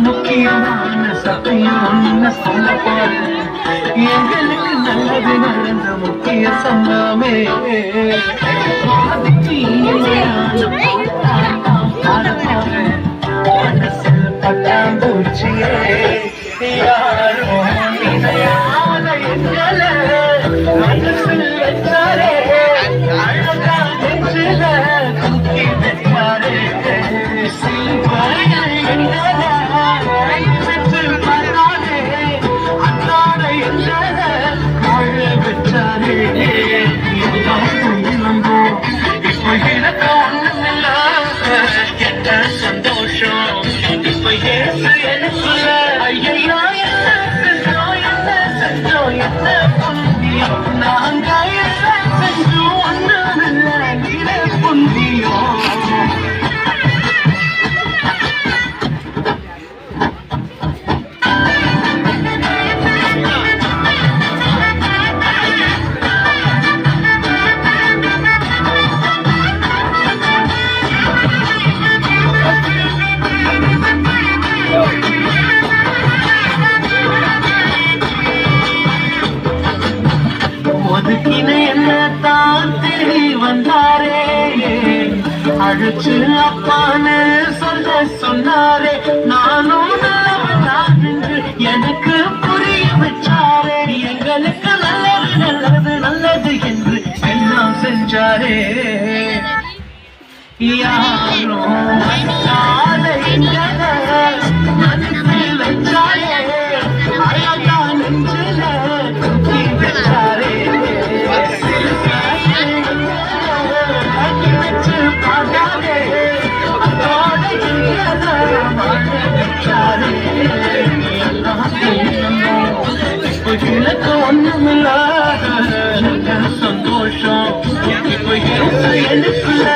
முக்கியமான சத்தியம் ஒண்ணு சொல்ல போறேன். எங்களுக்கு நல்லது நடந்த முக்கிய சம்பவமே மனசில் பட்டாம்பூச்சியே யாரோ நினையாத எங்களை மனசில் வச்சாரே அழகா நெஞ்சில தூக்கி வச்சாரே சந்தோஷம் இப்ப ஏசு எனக்குள்ள ஐயா என்ன செஞ்சோம் என்ன புந்தியம் நாங்க என்ன செஞ்சோம் ஒண்ணுமில்ல நீரே புந்தியம் வந்தாரே அழைச்சு அப்பான்னு சொல்ல சொன்னாரே நானும் நல்லவன் என்று எனக்கு புரிய வச்சாரே எங்களுக்கு நல்லது நல்லது நல்லது என்று எல்லாம் செஞ்சாரே யாரோ மனசில் வச்சாரே அழகா நெஞ்சில தூக்கி வச்சாரே எனக்கு ஒண்ணுமில்ல சந்தோஷம் இப்ப எனக்குள்ள